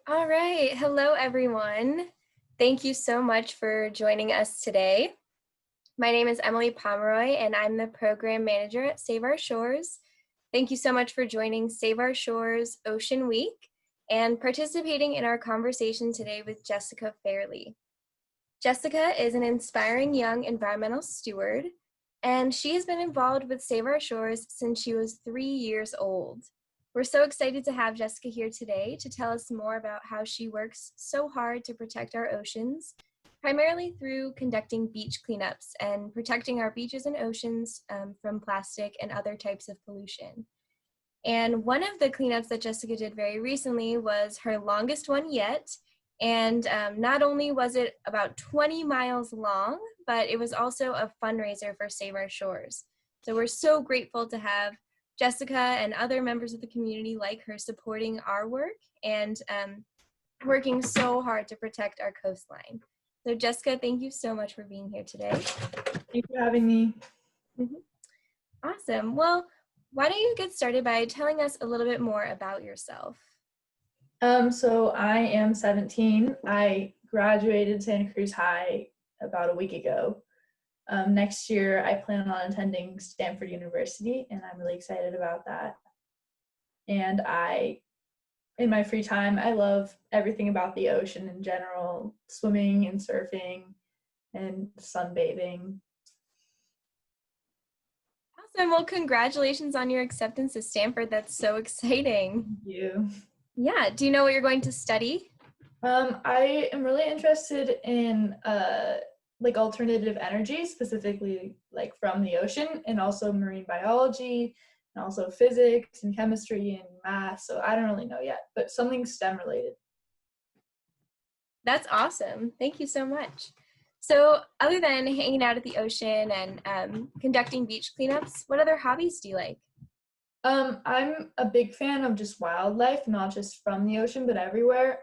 All right. Hello, everyone. Thank you so much for joining us today. My name is Emily Pomeroy, and I'm the program manager at Save Our Shores. Thank you so much for joining Save Our Shores Ocean Week and participating in our conversation today with Jessica Fairlie. Jessica is an inspiring young environmental steward, and she has been involved with Save Our Shores since she was 3 years old. We're so excited to have Jessica here today to tell us more about how she works so hard to protect our oceans, primarily through conducting beach cleanups and protecting our beaches and oceans from plastic and other types of pollution. And one of the cleanups that Jessica did very recently was her longest one yet. And not only was it about 20 miles long, but it was also a fundraiser for Save Our Shores. So we're so grateful to have Jessica and other members of the community like her supporting our work and working so hard to protect our coastline. So Jessica, thank you so much for being here today. Thanks for having me. Awesome. Well, why don't you get started by telling us a little bit more about yourself? So I am 17. I graduated Santa Cruz High about a week ago. Next year, I plan on attending Stanford University, and I'm really excited about that. And in my free time, I love everything about the ocean in general, swimming and surfing and sunbathing. Awesome. Well, congratulations on your acceptance to Stanford. That's so exciting. Thank you. Yeah. Do you know what you're going to study? I am really interested in like alternative energy, specifically like from the ocean, and also marine biology, and also physics and chemistry and math. So I don't really know yet, but something STEM related. That's awesome. Thank you so much. So other than hanging out at the ocean and conducting beach cleanups, what other hobbies do you like? I'm a big fan of just wildlife, not just from the ocean, but everywhere.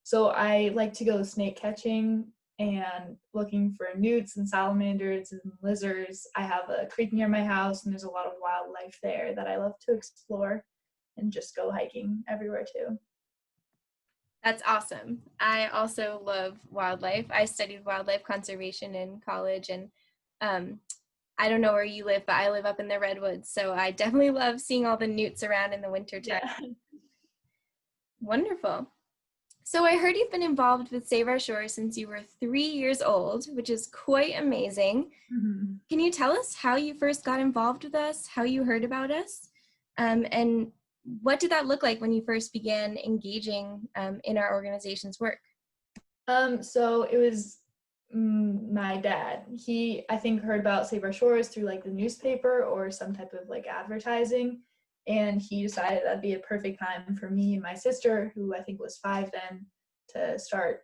So I like to go snake catching and looking for newts and salamanders and lizards. I have a creek near my house, and there's a lot of wildlife there that I love to explore and just go hiking everywhere too. That's awesome. I also love wildlife. I studied wildlife conservation in college, and um, I don't know where you live, but I live up in the redwoods, so I definitely love seeing all the newts around in the wintertime. Yeah. Wonderful. So I heard you've been involved with Save Our Shores since you were 3 years old, which is quite amazing. Mhm. Can you tell us how you first got involved with us, how you heard about us, and what did that look like when you first began engaging in our organization's work? So it was my dad. He, I think, heard about Save Our Shores through like the newspaper or some type of like advertising. And he decided that'd be a perfect time for me and my sister, who I think was 5 then, to start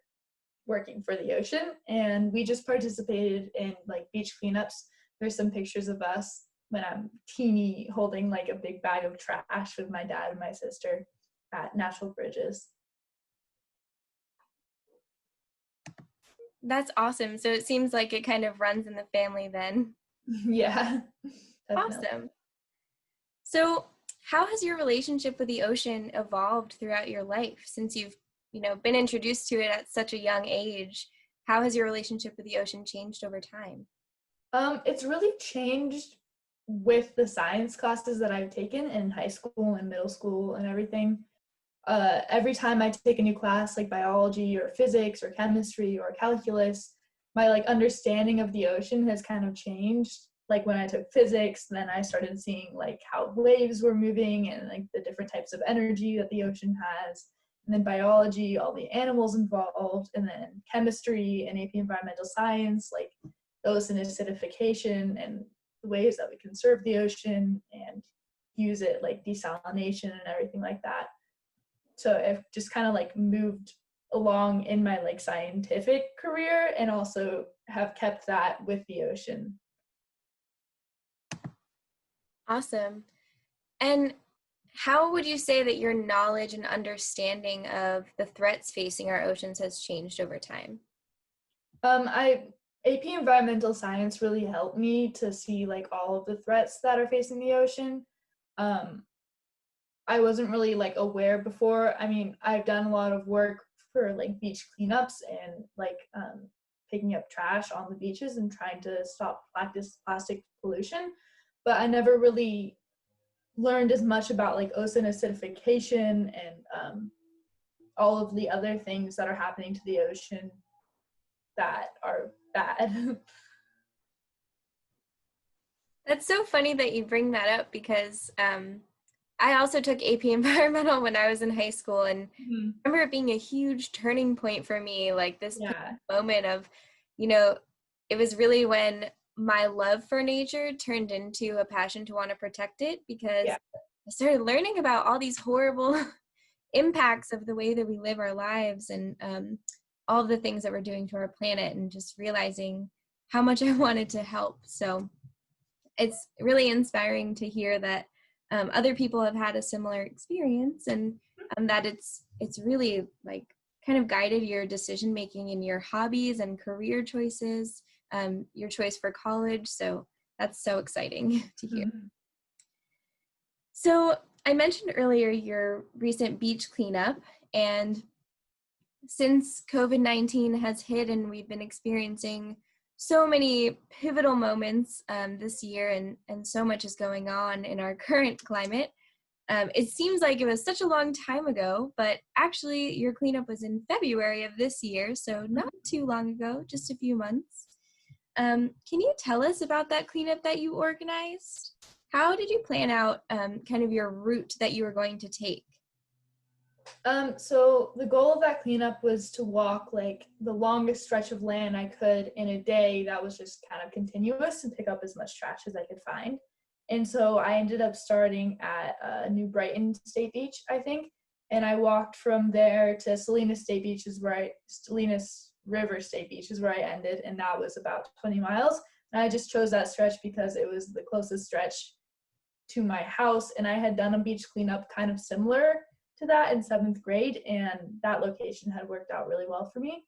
working for the ocean. And we just participated in like beach cleanups. There's some pictures of us when I'm teeny holding like a big bag of trash with my dad and my sister at natural bridges. That's awesome. So it seems like it kind of runs in the family then. Yeah, definitely. Awesome. So how has your relationship with the ocean evolved throughout your life since you've, been introduced to it at such a young age? How has your relationship with the ocean changed over time? It's really changed with the science classes that I've taken in high school and middle school and everything. Every time I take a new class like biology or physics or chemistry or calculus, my like understanding of the ocean has kind of changed. Like when I took physics, then I started seeing like how waves were moving and like the different types of energy that the ocean has. And then biology, all the animals involved, and then chemistry and AP environmental science, like ocean acidification and the ways that we conserve the ocean and use it, like desalination and everything like that. So I've just kind of like moved along in my like scientific career and also have kept that with the ocean. Awesome. And how would you say that your knowledge and understanding of the threats facing our oceans has changed over time? I AP environmental science really helped me to see like all of the threats that are facing the ocean. Um, I wasn't really like aware before. I mean, I've done a lot of work for like beach cleanups and like picking up trash on the beaches and trying to stop plastic pollution, but I never really learned as much about like ocean acidification and all of the other things that are happening to the ocean that are bad. That's so funny that you bring that up because I also took AP Environmental when I was in high school, and Mhm. I remember it being a huge turning point for me, like this Yeah. moment of, you know, it was really when my love for nature turned into a passion to want to protect it, because Yeah. I started learning about all these horrible impacts of the way that we live our lives, and all the things that we're doing to our planet, and just realizing how much I wanted to help. So it's really inspiring to hear that other people have had a similar experience, and that it's really like kind of guided your decision making in your hobbies and career choices, your choice for college. So that's so exciting to hear. Mhm. So I mentioned earlier your recent beach cleanup, and since COVID-19 has hit and we've been experiencing so many pivotal moments this year, and so much is going on in our current climate, it seems like it was such a long time ago, but actually your cleanup was in February of this year, so not too long ago, just a few months. Can you tell us about that cleanup that you organized? How did you plan out kind of your route that you were going to take? So the goal of that cleanup was to walk like the longest stretch of land I could in a day that was just kind of continuous and pick up as much trash as I could find. And so I ended up starting at New Brighton State Beach, I think, and I walked from there to Salinas River State Beach is where I ended, and that was about 20 miles. And I just chose that stretch because it was the closest stretch to my house, and I had done a beach cleanup kind of similar to that in 7th grade, and that location had worked out really well for me.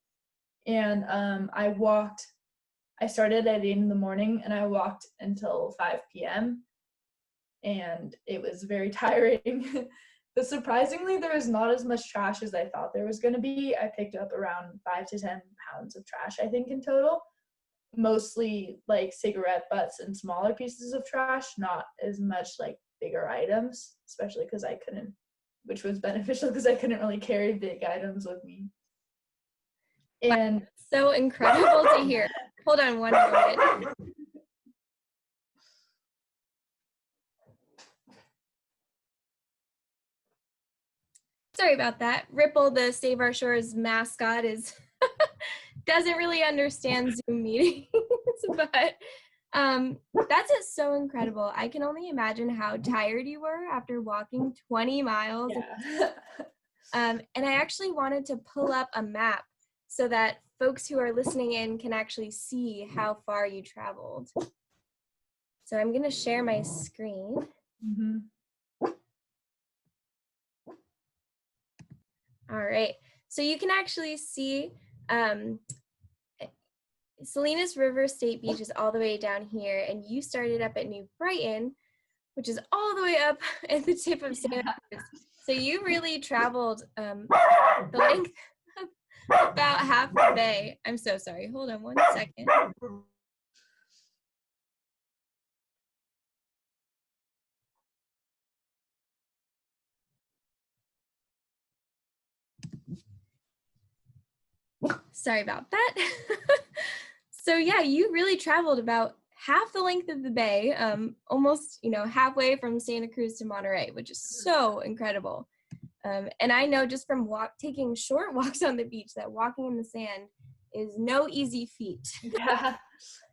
And I started at 8 in the morning and I walked until 5 p.m. and it was very tiring. But surprisingly, there was not as much trash as I thought there was going to be. I picked up around 5 to 10 pounds of trash, I think, in total. Mostly like cigarette butts and smaller pieces of trash, not as much like bigger items, especially because I couldn't, which was beneficial because I couldn't really carry big items with me. Wow, And so incredible to hear. Hold on one moment. Sorry about that. Ripple, the Save Our Shores mascot, is doesn't really understand Zoom meetings, but that's just so incredible. I can only imagine how tired you were after walking 20 miles. yeah. And I actually wanted to pull up a map so that folks who are listening in can actually see how far you traveled. So I'm going to share my screen. Mm-hmm. All right. So you can actually see Salinas River State Beach is all the way down here, and you started up at New Brighton, which is all the way up at the tip of Santa Cruz. So you really traveled the length of about half the bay. I'm so sorry. Hold on one second. Sorry about that. So yeah, you really traveled about half the length of the bay, almost, halfway from Santa Cruz to Monterey, which is so incredible. And I know just from taking short walks on the beach that walking in the sand is no easy feat. Yeah.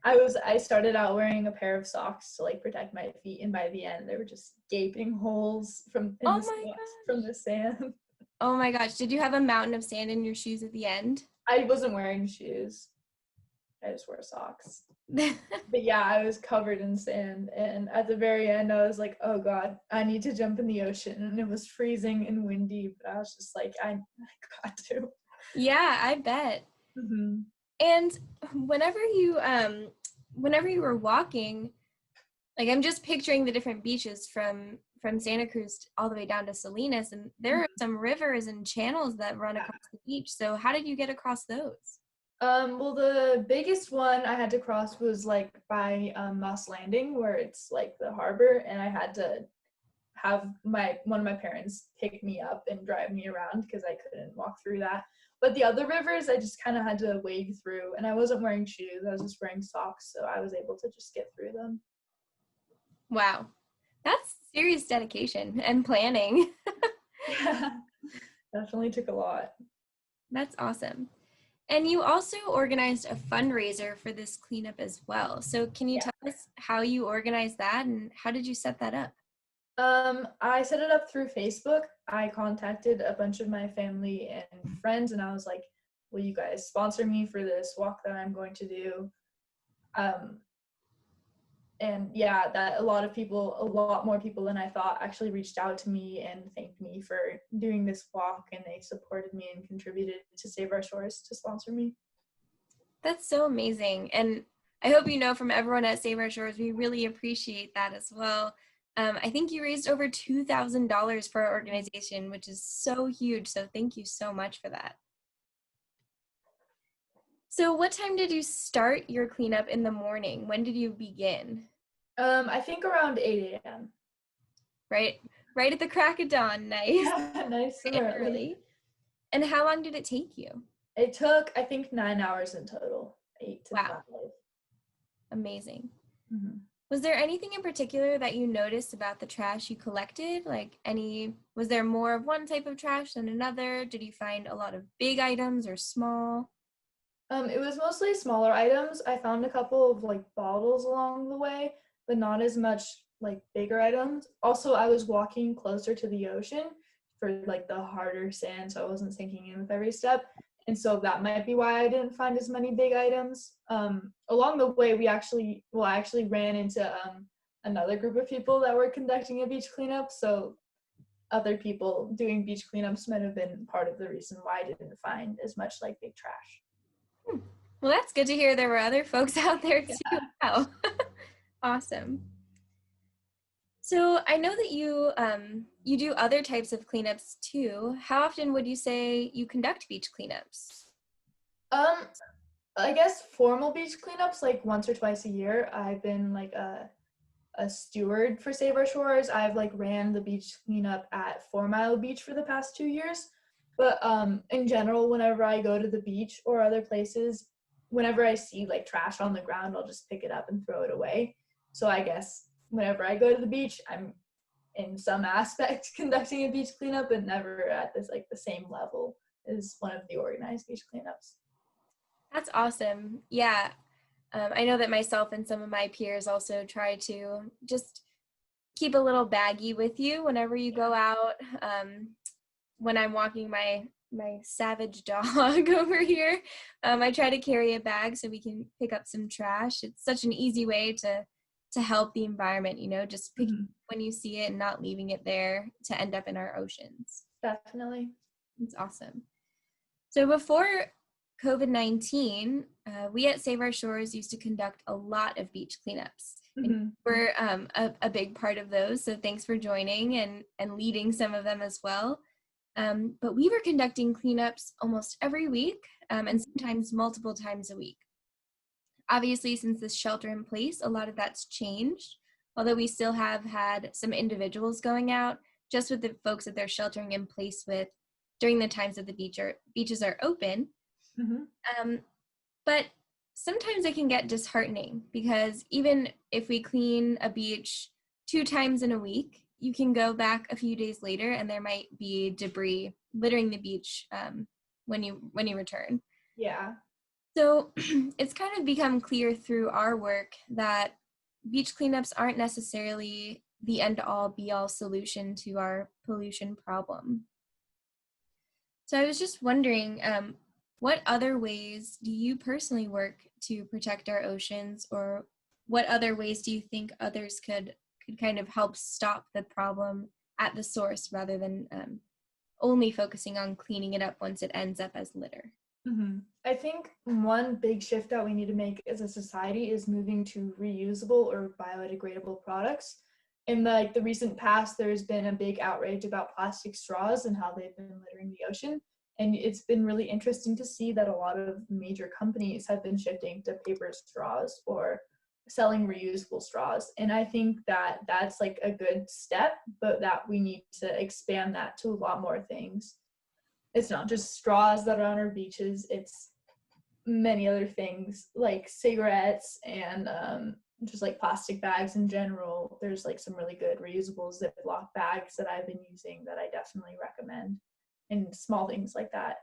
I started out wearing a pair of socks to like protect my feet, and by the end there were just gaping holes from Oh the my socks gosh. from the sand. Oh my gosh. Did you have a mountain of sand in your shoes at the end? I wasn't wearing shoes. I just wore socks. But yeah, I was covered in sand, and at the very end I was like, oh god, I need to jump in the ocean, and it was freezing and windy, but I was just like, I got to. Yeah, I bet. Mm-hmm. And whenever you were walking, like I'm just picturing the different beaches from from Santa Cruz all the way down to Salinas, and there are some rivers and channels that run across the beach. So how did you get across those? Well, the biggest one I had to cross was like by Moss Landing, where it's like the harbor, and I had to have one of my parents pick me up and drive me around because I couldn't walk through that. But the other rivers, I just kind of had to wade through, and I wasn't wearing shoes. I was just wearing socks, so I was able to just get through them. Wow, that's serious dedication and planning. Yeah, definitely took a lot. That's awesome. And you also organized a fundraiser for this cleanup as well. So can you tell us how you organized that and how did you set that up? I set it up through Facebook. I contacted a bunch of my family and friends, and I was like, will you guys sponsor me for this walk that I'm going to do? And yeah, that a lot more people than I thought actually reached out to me and thanked me for doing this walk, and they supported me and contributed to Save Our Shores to sponsor me. That's so amazing. And I hope you know from everyone at Save Our Shores, we really appreciate that as well. I think you raised over $2,000 for our organization, which is so huge. So thank you so much for that. So what time did you start your cleanup in the morning? When did you begin? I think around 8 a.m. Right at the crack of dawn. Nice. Yeah, nice and early. And how long did it take you? It took, I think, 9 hours in total, 8 to 5. Amazing. Mm-hmm. Was there anything in particular that you noticed about the trash you collected? Was there more of one type of trash than another? Did you find a lot of big items or small? It was mostly smaller items. I found a couple of like bottles along the way, but not as much like bigger items. Also, I was walking closer to the ocean for like the harder sand, so I wasn't sinking in with every step. And so that might be why I didn't find as many big items. Along the way, I actually ran into another group of people that were conducting a beach cleanup. So other people doing beach cleanups might have been part of the reason why I didn't find as much like big trash. Well, that's good to hear there were other folks out there too. Yeah. Wow. Awesome. So I know that you do other types of cleanups too. How often would you say you conduct beach cleanups? I guess formal beach cleanups like once or twice a year. I've been like a steward for Save Our Shores. I've like ran the beach cleanup at 4 Mile Beach for the past 2 years. But in general, whenever I go to the beach or other places, whenever I see like trash on the ground, I'll just pick it up and throw it away. So I guess whenever I go to the beach, I'm in some aspect conducting a beach cleanup, but never at this like the same level as one of the organized beach cleanups. That's awesome. Yeah. I know that myself and some of my peers also try to just keep a little baggie with you whenever you go out. When I'm walking my savage dog over here, I try to carry a bag so we can pick up some trash. It's such an easy way to help the environment, just picking when you see it and not leaving it there to end up in our oceans. Definitely. It's awesome. So before COVID-19, we at Save Our Shores used to conduct a lot of beach cleanups. And we're a big part of those, so thanks for joining and leading some of them as well. But we were conducting cleanups almost every week and sometimes multiple times a week. Obviously, since this shelter in place, a lot of that's changed, although we still have had some individuals going out just with the folks that they're sheltering in place with during the times that the beaches are open. But sometimes it can get disheartening because even if we clean a beach 2 times in a week, you can go back a few days later and there might be debris littering the beach when you return. Yeah. So it's kind of become clear through our work that beach cleanups aren't necessarily the end-all be-all solution to our pollution problem. So I was just wondering, what other ways do you personally work to protect our oceans, or what other ways do you think others could kind of help stop the problem at the source rather than only focusing on cleaning it up once it ends up as litter? I think one big shift that we need to make as a society is moving to reusable or biodegradable products. in the recent past, there's been a big outrage about plastic straws and how they've been littering the ocean. And it's been really interesting to see that a lot of major companies have been shifting to paper straws or selling reusable straws. And I think that that's like a good step, but that we need to expand that to a lot more things. It's not just straws that are on our beaches, it's many other things like cigarettes and just like plastic bags in general. There's like some really good reusable Ziploc bags that I've been using that I definitely recommend, and small things like that.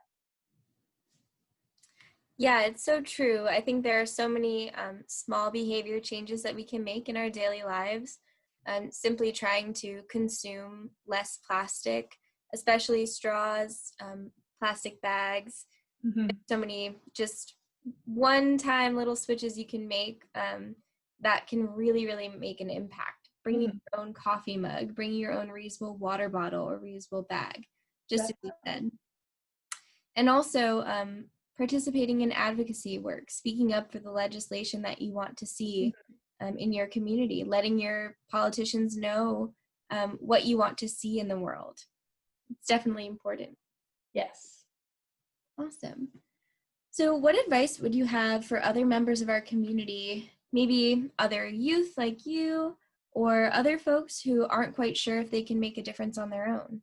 Yeah, it's so true. I think there are so many small behavior changes that we can make in our daily lives. Simply trying to consume less plastic, especially straws, plastic bags. Mm-hmm. So many just one-time little switches you can make that can really, really make an impact. Bringing your own coffee mug, bringing your own reusable water bottle or reusable bag, just to be said. And also participating in advocacy work, speaking up for the legislation that you want to see in your community, letting your politicians know what you want to see in the world. It's definitely important. Yes. Awesome. So what advice would you have for other members of our community, maybe other youth like you, or other folks who aren't quite sure if they can make a difference on their own?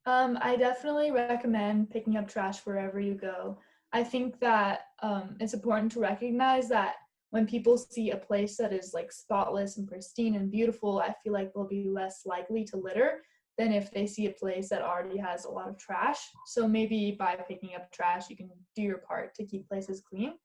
I definitely recommend picking up trash wherever you go. I think that it's important to recognize that when people see a place that is like spotless and pristine and beautiful, I feel like they'll be less likely to litter than if they see a place that already has a lot of trash. So maybe by picking up trash, you can do your part to keep places clean.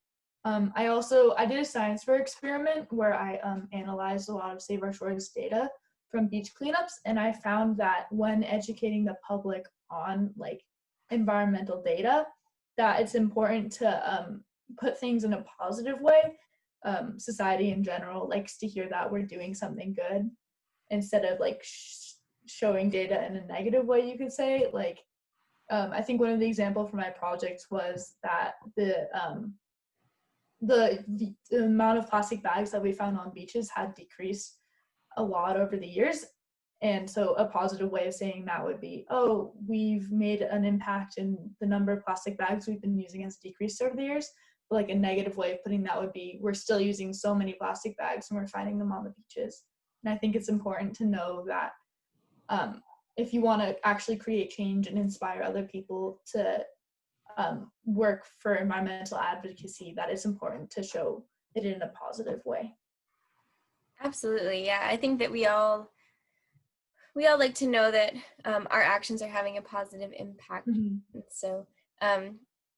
I did a science fair experiment where I analyzed a lot of Save Our Shores data from beach cleanups, and I found that when educating the public on like environmental data, that it's important to put things in a positive way. Society in general likes to hear that we're doing something good instead of like showing data in a negative way, you could say. Like I think one of the examples for my project was that the amount of plastic bags that we found on beaches had decreased a lot over the years. And so a positive way of saying that would be, oh, we've made an impact in the number of plastic bags we've been using has decreased over the years. But like a negative way of putting that would be, we're still using so many plastic bags and we're finding them on the beaches. And I think it's important to know that if you want to actually create change and inspire other people to work for environmental advocacy, that it's important to show it in a positive way. Absolutely, yeah. I think that we all like to know that our actions are having a positive impact. Mm-hmm. So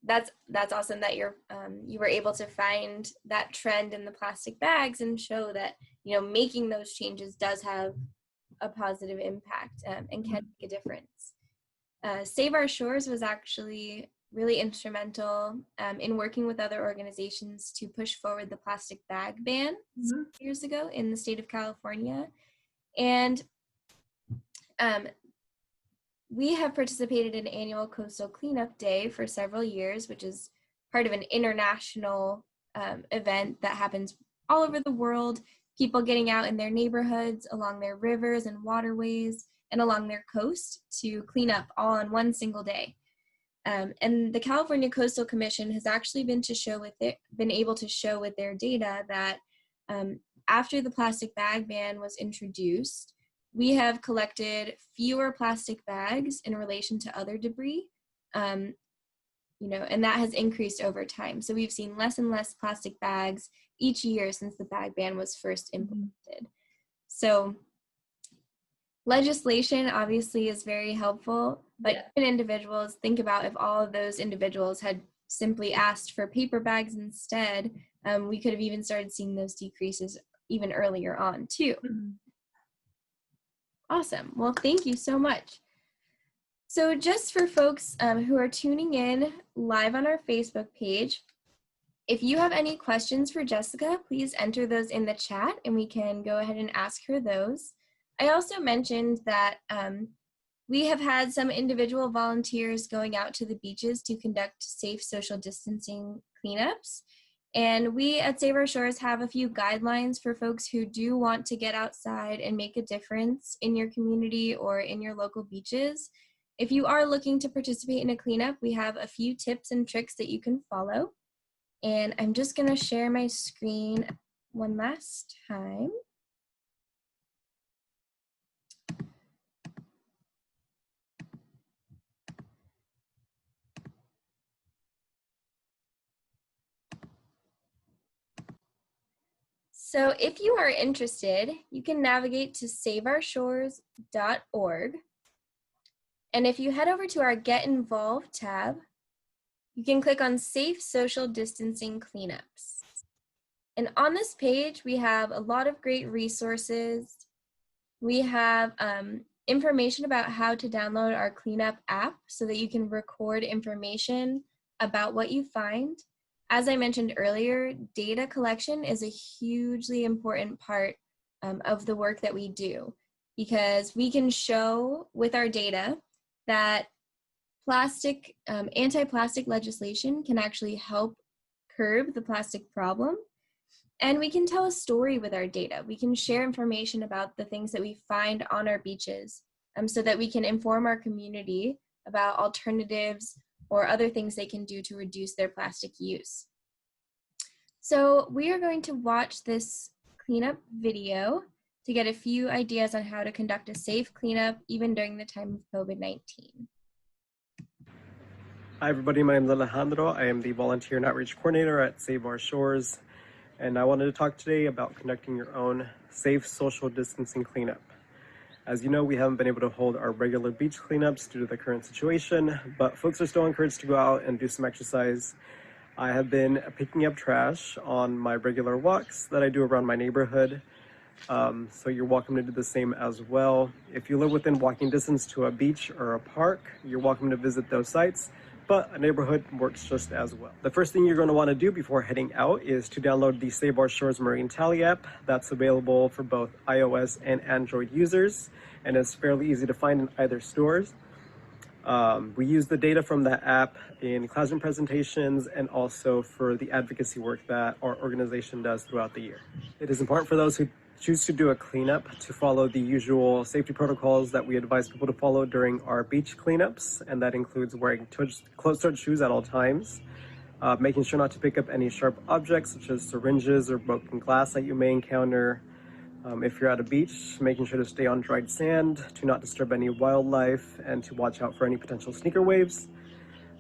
that's awesome that you were able to find that trend in the plastic bags and show that making those changes does have a positive impact and can make a difference. Save Our Shores was actually really instrumental in working with other organizations to push forward the plastic bag ban years ago in the state of California. And we have participated in annual Coastal Cleanup Day for several years, which is part of an international event that happens all over the world. People getting out in their neighborhoods, along their rivers and waterways, and along their coast to clean up all on one single day. And the California Coastal Commission has actually been able to show with their data that after the plastic bag ban was introduced, we have collected fewer plastic bags in relation to other debris, and that has increased over time. So we've seen less and less plastic bags each year since the bag ban was first implemented. So legislation obviously is very helpful, but even individuals, think about if all of those individuals had simply asked for paper bags instead, we could have even started seeing those decreases even earlier on too. Awesome. Well, thank you so much. So just for folks who are tuning in live on our Facebook page, if you have any questions for Jessica, please enter those in the chat and we can go ahead and ask her those. I also mentioned that we have had some individual volunteers going out to the beaches to conduct safe social distancing cleanups. And we at Save Our Shores have a few guidelines for folks who do want to get outside and make a difference in your community or in your local beaches. If you are looking to participate in a cleanup, we have a few tips and tricks that you can follow. And I'm just gonna share my screen one last time. So if you are interested, you can navigate to saveourshores.org. And if you head over to our Get Involved tab, you can click on Safe Social Distancing Cleanups. And on this page, we have a lot of great resources. We have information about how to download our cleanup app so that you can record information about what you find. As I mentioned earlier, data collection is a hugely important part of the work that we do, because we can show with our data that anti-plastic legislation can actually help curb the plastic problem. And we can tell a story with our data. We can share information about the things that we find on our beaches so that we can inform our community about alternatives or other things they can do to reduce their plastic use. So we are going to watch this cleanup video to get a few ideas on how to conduct a safe cleanup even during the time of COVID-19. Hi everybody, my name is Alejandro. I am the Volunteer and Outreach Coordinator at Save Our Shores, and I wanted to talk today about conducting your own safe social distancing cleanup. As you know, we haven't been able to hold our regular beach cleanups due to the current situation, but folks are still encouraged to go out and do some exercise. I have been picking up trash on my regular walks that I do around my neighborhood, so you're welcome to do the same as well. If you live within walking distance to a beach or a park, you're welcome to visit those sites, but a neighborhood works just as well. The first thing you're going to want to do before heading out is to download the Save Our Shores Marine Tally app. That's available for both iOS and Android users, and it's fairly easy to find in either stores. We use the data from that app in classroom presentations and also for the advocacy work that our organization does throughout the year. It is important for those who choose to do a cleanup to follow the usual safety protocols that we advise people to follow during our beach cleanups, and that includes wearing closed-toed shoes at all times, making sure not to pick up any sharp objects such as syringes or broken glass that you may encounter. If you're at a beach, making sure to stay on dried sand, to not disturb any wildlife, and to watch out for any potential sneaker waves.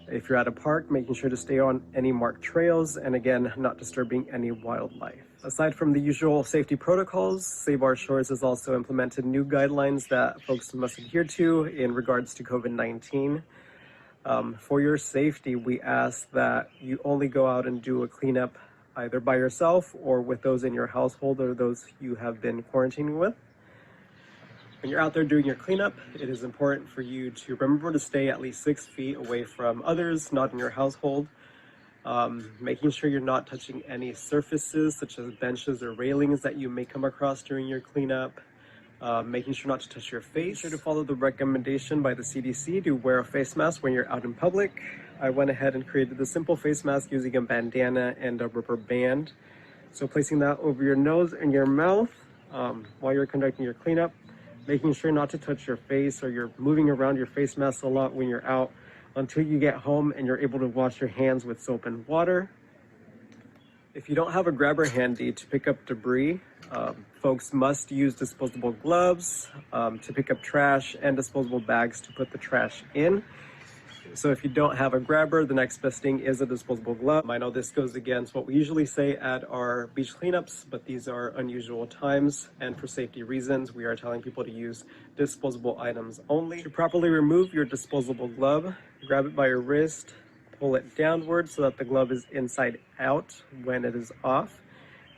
If you're at a park, making sure to stay on any marked trails, and again, not disturbing any wildlife. Aside from the usual safety protocols, Save Our Shores has also implemented new guidelines that folks must adhere to in regards to COVID-19. For your safety, we ask that you only go out and do a cleanup either by yourself or with those in your household or those you have been quarantining with. When you're out there doing your cleanup, it is important for you to remember to stay at least 6 feet away from others not in your household. Making sure you're not touching any surfaces such as benches or railings that you may come across during your cleanup. Making sure not to touch your face. Be sure to follow the recommendation by the CDC to wear a face mask when you're out in public. I went ahead and created the simple face mask using a bandana and a rubber band. So placing that over your nose and your mouth while you're conducting your cleanup. Making sure not to touch your face, or you're moving around your face mask a lot when you're out, until you get home and you're able to wash your hands with soap and water. If you don't have a grabber handy to pick up debris, folks must use disposable gloves to pick up trash and disposable bags to put the trash in. So if you don't have a grabber, the next best thing is a disposable glove. I know this goes against what we usually say at our beach cleanups, but these are unusual times, and for safety reasons, we are telling people to use disposable items only. To properly remove your disposable glove, grab it by your wrist, pull it downward so that the glove is inside out when it is off,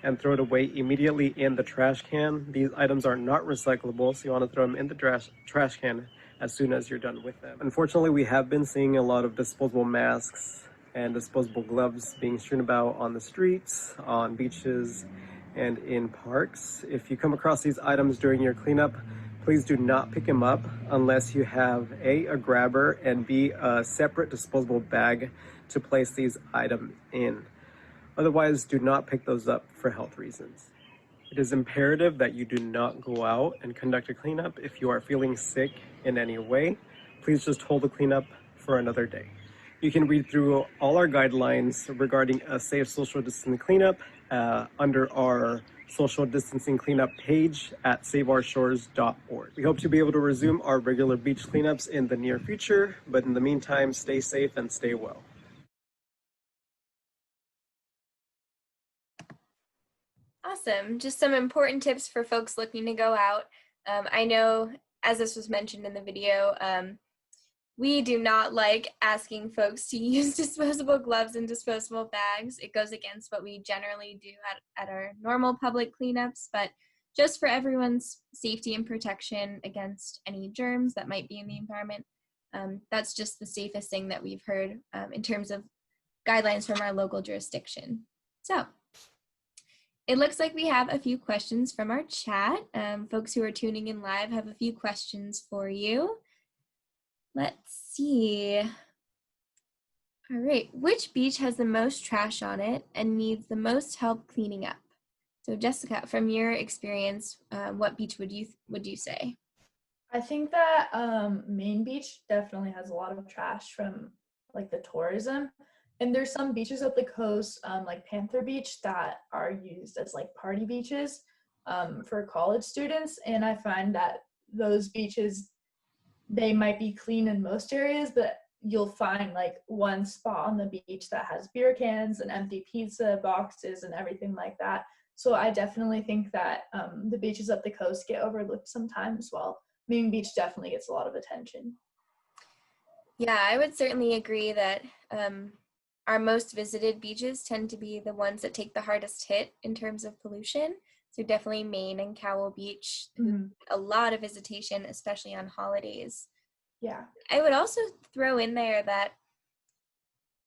and throw it away immediately in the trash can. These items are not recyclable, so you want to throw them in the trash can as soon as you're done with them. Unfortunately, we have been seeing a lot of disposable masks and disposable gloves being strewn about on the streets, on beaches, and in parks. If you come across these items during your cleanup, please do not pick them up unless you have A, a grabber, and B, a separate disposable bag to place these items in. Otherwise, do not pick those up for health reasons. It is imperative that you do not go out and conduct a cleanup if you are feeling sick in any way. Please just hold the cleanup for another day. You can read through all our guidelines regarding a safe social distancing cleanup under our social distancing cleanup page at saveourshores.org. We hope to be able to resume our regular beach cleanups in the near future, but in the meantime, stay safe and stay well. Awesome. Just some important tips for folks looking to go out. I know, as this was mentioned in the video, we do not like asking folks to use disposable gloves and disposable bags. It goes against what we generally do at our normal public cleanups, but just for everyone's safety and protection against any germs that might be in the environment, that's just the safest thing that we've heard in terms of guidelines from our local jurisdiction. So, it looks like we have a few questions from our chat. Folks who are tuning in live have a few questions for you. Let's see. All right, which beach has the most trash on it and needs the most help cleaning up? So Jessica, from your experience, what beach would you say? I think that Main Beach definitely has a lot of trash from like the tourism. And there's some beaches up the coast, like Panther Beach, that are used as like party beaches for college students. And I find that those beaches, they might be clean in most areas, but you'll find like one spot on the beach that has beer cans and empty pizza boxes and everything like that. So I definitely think that the beaches up the coast get overlooked sometimes, while Main Beach definitely gets a lot of attention. Yeah, I would certainly agree that our most visited beaches tend to be the ones that take the hardest hit in terms of pollution. So definitely Maine and Cowell Beach, a lot of visitation, especially on holidays. Yeah. I would also throw in there that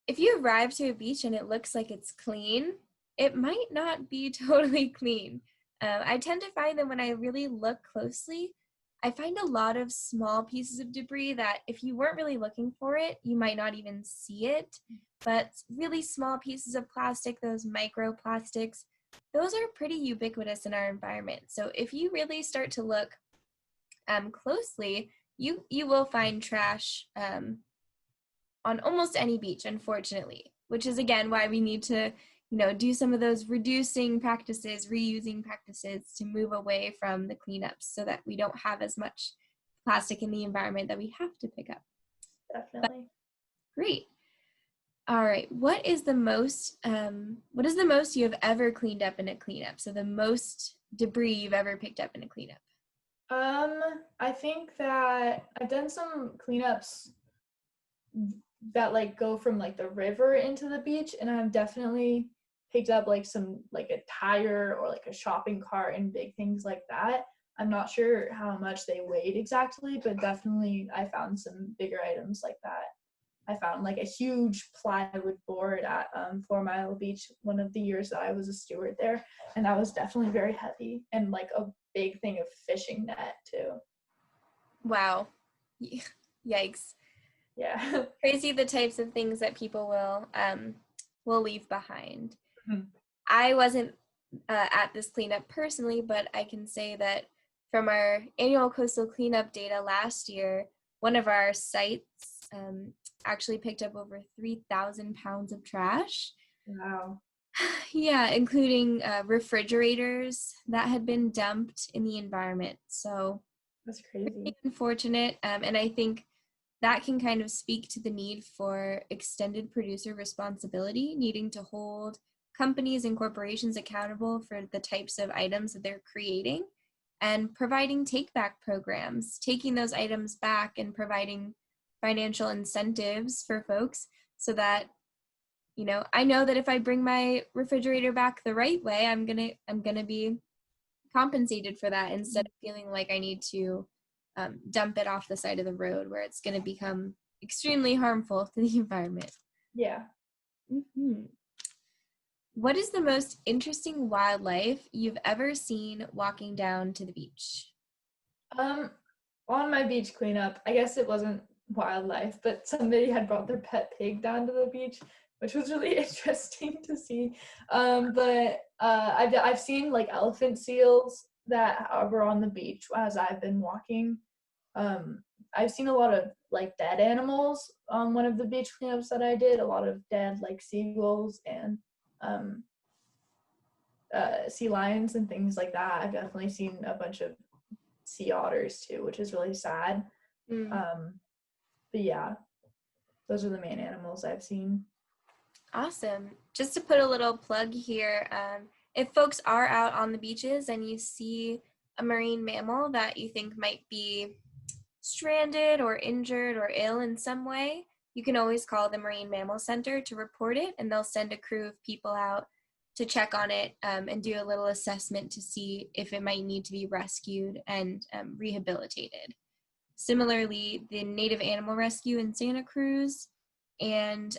if you arrive to a beach and it looks like it's clean, it might not be totally clean. I tend to find that when I really look closely, I find a lot of small pieces of debris that if you weren't really looking for it, you might not even see it. But really small pieces of plastic, those microplastics, those are pretty ubiquitous in our environment. So if you really start to look closely, you will find trash on almost any beach, unfortunately, which is again why we need to do some of those reducing practices, reusing practices to move away from the cleanups so that we don't have as much plastic in the environment that we have to pick up. Definitely. But, great. All right. What is the most you have ever cleaned up in a cleanup? So the most debris you've ever picked up in a cleanup? I think that I've done some cleanups that like go from like the river into the beach, and I've definitely picked up like a tire or like a shopping cart and big things like that. I'm not sure how much they weighed exactly, but definitely I found some bigger items like that. I found like a huge plywood board at 4 Mile Beach one of the years that I was a steward there, and that was definitely very heavy, and like a big thing of fishing net too. Wow. Yikes. Yeah. Crazy the types of things that people will leave behind. Mm-hmm. I wasn't at this cleanup personally, but I can say that from our annual coastal cleanup data last year, one of our sites actually picked up over 3,000 pounds of trash. Wow. Yeah, including refrigerators that had been dumped in the environment. So that's crazy. Really unfortunate, and I think that can kind of speak to the need for extended producer responsibility, needing to hold companies and corporations accountable for the types of items that they're creating, and providing take-back programs, taking those items back and providing financial incentives for folks so that, I know that if I bring my refrigerator back the right way, I'm gonna be compensated for that instead of feeling like I need to dump it off the side of the road where it's going to become extremely harmful to the environment. Yeah. Mm-hmm. What is the most interesting wildlife you've ever seen walking down to the beach? On my beach cleanup, I guess it wasn't wildlife, but somebody had brought their pet pig down to the beach, which was really interesting to see. But I've seen like elephant seals that were on the beach as I've been walking. I've seen a lot of like dead animals on one of the beach cleanups that I did. A lot of dead like seagulls and sea lions and things like that. I've definitely seen a bunch of sea otters too, which is really sad. But yeah, those are the main animals I've seen. Awesome. Just to put a little plug here, if folks are out on the beaches and you see a marine mammal that you think might be stranded or injured or ill in some way, you can always call the Marine Mammal Center to report it, and they'll send a crew of people out to check on it and do a little assessment to see if it might need to be rescued and rehabilitated. Similarly, the Native Animal Rescue in Santa Cruz and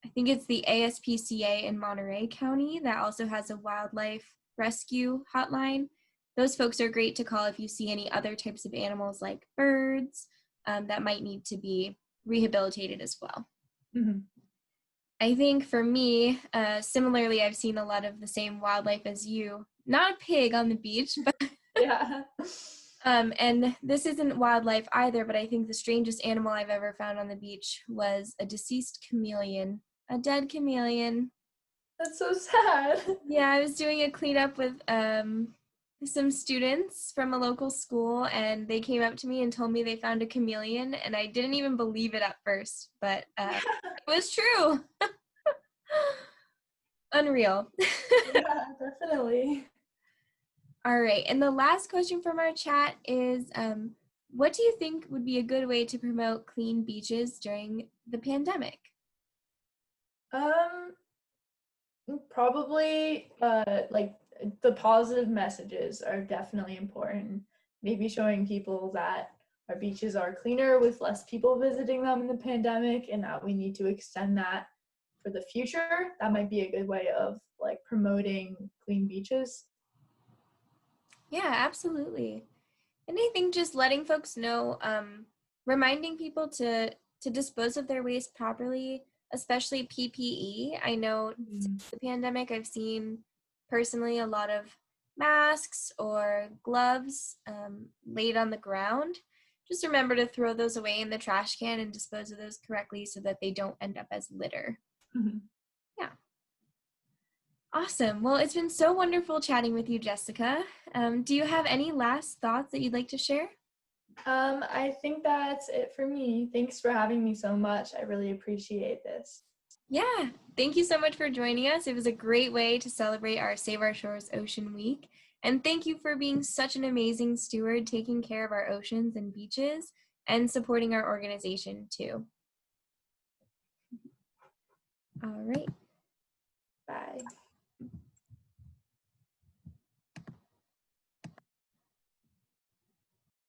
I think it's the ASPCA in Monterey County that also has a wildlife rescue hotline. Those folks are great to call if you see any other types of animals like birds that might need to be rehabilitated as well. Mm-hmm. I think for me, similarly, I've seen a lot of the same wildlife as you. Not a pig on the beach, but yeah. And this isn't wildlife either, but I think the strangest animal I've ever found on the beach was a deceased chameleon, a dead chameleon. That's so sad. Yeah, I was doing a cleanup with some students from a local school, and they came up to me and told me they found a chameleon, and I didn't even believe it at first, but it was true. Unreal. Yeah, definitely. All right, and the last question from our chat is, what do you think would be a good way to promote clean beaches during the pandemic? Probably like the positive messages are definitely important. Maybe showing people that our beaches are cleaner with less people visiting them in the pandemic, and that we need to extend that for the future. That might be a good way of like promoting clean beaches. Yeah, absolutely. And I think just letting folks know, reminding people to dispose of their waste properly, especially PPE. I know since the pandemic, I've seen personally a lot of masks or gloves laid on the ground. Just remember to throw those away in the trash can and dispose of those correctly so that they don't end up as litter. Mm-hmm. Yeah. Awesome. Well, it's been so wonderful chatting with you, Jessica. Do you have any last thoughts that you'd like to share? I think that's it for me. Thanks for having me so much. I really appreciate this. Yeah, thank you so much for joining us. It was a great way to celebrate our Save Our Shores Ocean Week. And thank you for being such an amazing steward, taking care of our oceans and beaches and supporting our organization too. All right. Bye.